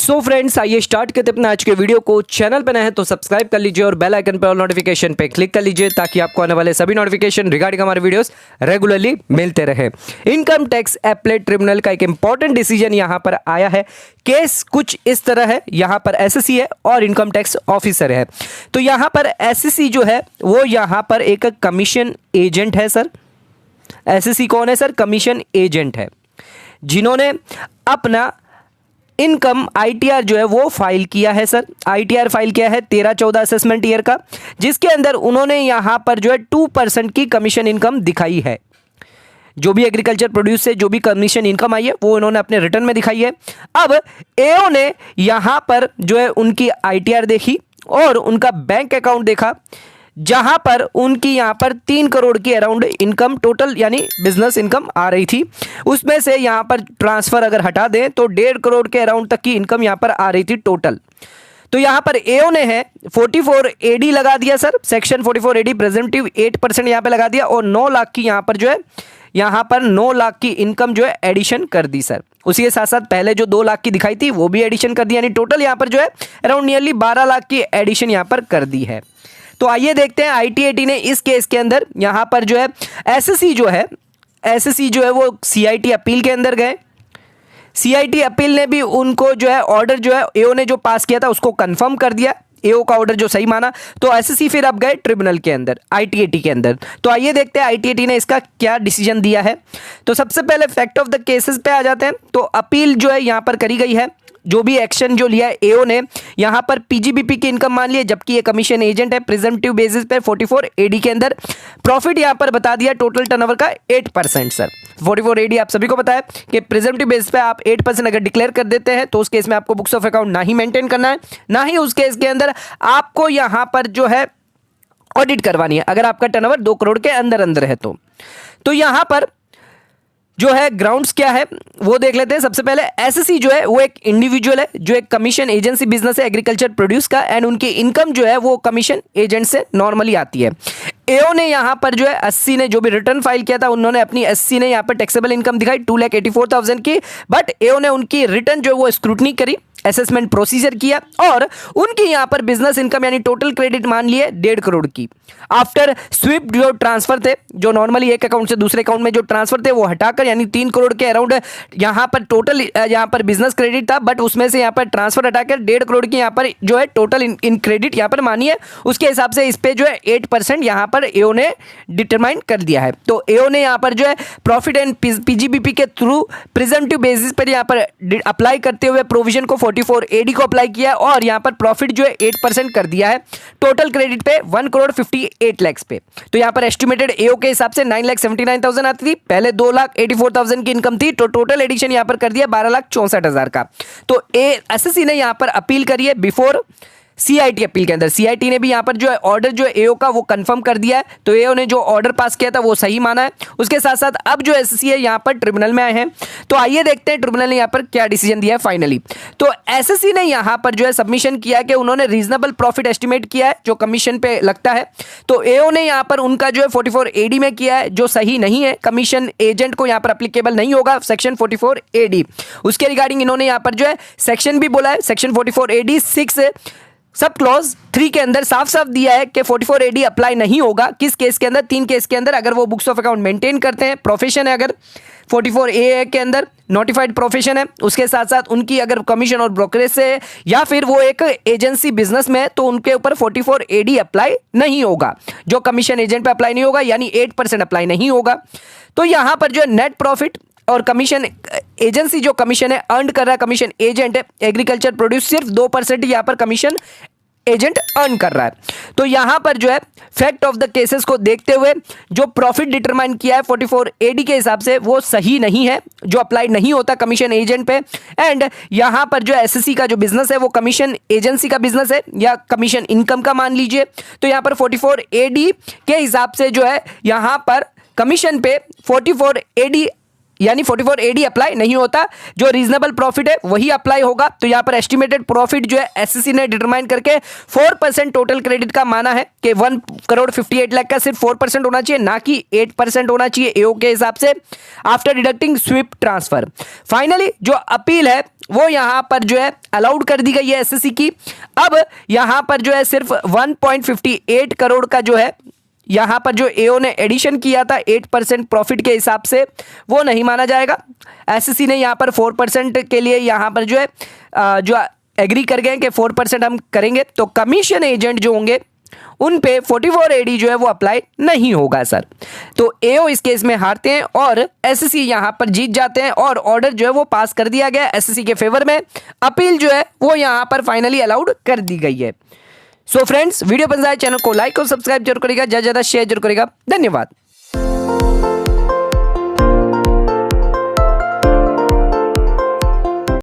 So friends, आइए start करते अपने आज के वीडियो को। चैनल पर नए हैं तो सब्सक्राइब कर लीजिए और बेल आइकन पर ऑल नोटिफिकेशन पे क्लिक कर लीजिए ताकि आपको आने वाले सभी नोटिफिकेशन रिगार्डिंग हमारे वीडियोस रेगुलरली मिलते रहे। इनकम टैक्स अपीलेट ट्रिब्यूनल का एक इंपॉर्टेंट डिसीजन यहां पर आया है। केस कुछ इस तरह है, यहां पर एसएससी है और इनकम टैक्स ऑफिसर है। तो यहां पर एसएससी जो है वो यहां पर एक कमीशन एजेंट है। सर एसएससी कौन है? सर कमीशन एजेंट है, जिन्होंने अपना इनकम आईटीआर जो है वो फाइल किया है। सर आईटीआर फाइल किया है 13-14 असेसमेंट ईयर का, जिसके अंदर उन्होंने यहां पर जो है 2% की कमीशन इनकम दिखाई है। जो भी एग्रीकल्चर प्रोड्यूस से जो भी कमीशन इनकम आई है वो उन्होंने अपने रिटर्न में दिखाई है। अब एओ ने यहां पर जो है उनकी आईटीआर देखी और उनका बैंक अकाउंट देखा, जहां पर उनकी यहां पर 3 करोड़ की अराउंड इनकम टोटल यानी बिजनेस इनकम आ रही थी। उसमें से यहां पर ट्रांसफर अगर हटा दें तो 1.5 करोड़ के अराउंड तक की इनकम यहां पर आ रही थी टोटल। तो यहां पर एओ ने है 44 एडी लगा दिया। सर सेक्शन 44 एडी प्रेजेंटिव 8% यहां पे लगा दिया और 9 लाख की यहां पर जो है यहां पर 9 लाख की इनकम जो है एडिशन कर दी। सर उसी के साथ साथ पहले जो 2 लाख की दिखाई थी वो भी एडिशन कर दी, यानी टोटल यहां पर जो है अराउंड नियरली 12 लाख की एडिशन यहां पर कर दी है। तो आइए देखते हैं आईटीएटी ने इस केस के अंदर यहां पर जो है एसएससी जो है वो सीआईटी अपील के अंदर गए। सीआईटी अपील ने भी उनको जो है ऑर्डर जो है एओ ने जो पास किया था उसको कंफर्म कर दिया, एओ का ऑर्डर जो सही माना। तो एसएससी फिर अब गए ट्रिब्यूनल के अंदर, आईटीएटी के अंदर। तो आइए देखते हैं आईटीएटी ने इसका क्या डिसीजन दिया है। तो सबसे पहले फैक्ट ऑफ द केसेस पे आ जाते हैं। तो अपील जो है यहां पर करी गई है, जो भी एक्शन जो लिया है एओ ने, यहां पर पीजीबीपी की इनकम मान ली, जबकि ये कमीशन एजेंट है। प्रेजेंटिव बेसिस पे 44 एडी के अंदर प्रॉफिट यहां पर बता दिया टोटल टर्नओवर का 8%। सर 44 एडी आप सभी को पता है कि प्रेजेंटिव बेसिस पे आप 8% अगर डिक्लेयर कर देते हैं तो उस केस में आपको बुक्स ऑफ अकाउंट ना ही मेंटेन करना है, ना ही उस केस के अंदर आपको यहां पर जो है ऑडिट करवानी है, अगर आपका टर्नओवर 2 करोड़ के अंदर अंदर है तो यहां पर जो है ग्राउंड्स क्या है वो देख लेते हैं। सबसे पहले एसएससी जो है वो एक इंडिविजुअल है जो एक कमीशन एजेंसी बिजनेस है एग्रीकल्चर प्रोड्यूस का, एंड उनकी इनकम जो है वो कमीशन एजेंट से नॉर्मली आती है। एओ ने यहां पर जो है 80 ने जो भी रिटर्न फाइल किया था उन्होंने अपनी 80 ने यहां पर टैक्सेबल इनकम दिखाई 2,84,000 की, बट एओ ने उनकी रिटर्न जो है वो स्क्रूटनी करी, असेसमेंट प्रोसीजर किया और उनकी यहां पर बिजनेस इनकम यानी टोटल क्रेडिट मान लिए 1.5 करोड़ की। आफ्टर स्विफ्ट जो ट्रांसफर थे, जो नॉर्मली एक अकाउंट से दूसरे अकाउंट में जो ट्रांसफर थे वो हटाकर यानी 3 करोड़ के अराउंड यहां पर टोटल यहां पर बिजनेस क्रेडिट था, बट उसमें से यहां पर ट्रांसफर हटाकर 1.5 करोड़ की यहां पर जो है टोटल इन क्रेडिट यहां पर मानिए, उसके हिसाब से इस पे जो है 8% यहां पर एओ ने डिटरमाइन कर दिया है। तो एओ ने यहां पर जो है प्रॉफिट एंड पीजीबीपी के थ्रू प्रेजेंटिव बेसिस पर यहां पर अप्लाई करते हुए प्रोविजन को 44 एडी को अप्लाई किया और यहां पर प्रॉफिट जो है 8% कर दिया है टोटल क्रेडिट पे 1 करोड़ 58 लाख पे। तो यहां पर एस्टिमेटेड एओ के हिसाब से 9,79,000 आती थी, पहले 2,84,000 की इनकम थी, तो टोटल एडिशन यहां पर कर दिया 12,64,000 का। तो एसएससी ने यहां पर अपील करी है बिफोर सीआईटी अपील के अंदर। सीआईटी ने भी यहां पर जो है ऑर्डर जो है एओ का वो कंफर्म कर दिया है, तो एओ ने जो ऑर्डर पास किया था वो सही माना है। उसके साथ साथ अब जो एसएससी है यहां पर ट्रिब्यूनल में आए हैं। तो आइए देखते हैं ट्रिब्यूनल ने यहां पर क्या डिसीजन दिया है फाइनली। तो एसएससी ने यहां पर जो है सबमिशन किया कि उन्होंने रीजनेबल प्रॉफिट एस्टिमेट किया है जो कमीशन पे लगता है। तो एओ ने यहां पर उनका जो है 44 एडी में किया है जो सही नहीं है, कमीशन एजेंट को यहां पर एप्लीकेबल नहीं होगा सेक्शन 44 एडी। उसके रिगार्डिंग इन्होंने यहां पर जो है सेक्शन भी बोला है, सेक्शन 44 एडी 6 सब क्लॉज 3 के अंदर साफ साफ दिया है कि 44 एडी अप्लाई नहीं होगा। किस केस के अंदर? 3 केस के अंदर, अगर वो बुक्स ऑफ अकाउंट मेंटेन करते हैं, प्रोफेशन है अगर 44 ए के अंदर नोटिफाइड प्रोफेशन है, उसके साथ साथ उनकी अगर कमीशन और ब्रोकरेज से है या फिर वो एक एजेंसी बिजनेस में है तो उनके ऊपर 44 एडी अप्लाई नहीं होगा, जो कमीशन एजेंट पे अप्लाई नहीं होगा, यानी 8% अप्लाई नहीं होगा। तो यहां पर जो है नेट प्रॉफिट और कमीशन एजेंसी जो कमीशन है अर्न कर रहा है, कमीशन एजेंट है एग्रीकल्चर प्रोड्यूस सिर्फ 2% यहां पर कमीशन एजेंट अर्न कर रहा है। तो यहां पर जो है फैक्ट ऑफ द केसेस को देखते हुए जो प्रॉफिट डिटरमाइन किया है 44 एडी के हिसाब से वो सही नहीं है, जो अप्लाई नहीं होता कमीशन एजेंट पे। एंड यहां पर जो एसएससी का जो बिजनेस है वो कमीशन एजेंसी का बिजनेस है या कमीशन इनकम का मान लीजिए। तो यहां पर 44 एडी के हिसाब से जो है यहां पर कमीशन पे 44 एडी यानी 44AD अप्लाई नहीं होता, जो रीजनेबल प्रॉफिट है वही अप्लाई होगा। तो यहां पर एस्टिमेटेड प्रॉफिट जो है एसएससी ने डिटरमाइन करके 4% टोटल क्रेडिट का माना है कि 1,58,00,000 का सिर्फ 4% होना चाहिए, ना कि 8% होना चाहिए एओ के हिसाब से, after deducting sweep transfer. Finally जो अपील है वो यहां पर जो है अलाउड कर दी गई है एसएससी की। अब यहां पर जो है सिर्फ 1.58 करोड़ का जो है यहां पर जो एओ ने एडिशन किया था 8% प्रॉफिट के हिसाब से, वो नहीं माना जाएगा। एसएससी ने यहां पर 4% के लिए यहां पर जो है जो एग्री कर गए कि 4% हम करेंगे, तो कमीशन एजेंट जो होंगे उन पे 44AD जो है वो अप्लाई नहीं होगा सर। तो एओ इस केस में हारते हैं और एसएससी यहां पर जीत जाते हैं और ऑर्डर जो है वो पास कर दिया गया एसएससी के फेवर में। अपील जो है वो यहां पर फाइनली अलाउड कर दी गई है। सो फ्रेंड्स, वीडियो पसंद आए चैनल को लाइक और सब्सक्राइब जरूर करेगा, ज्यादा शेयर जरूर करेगा। धन्यवाद।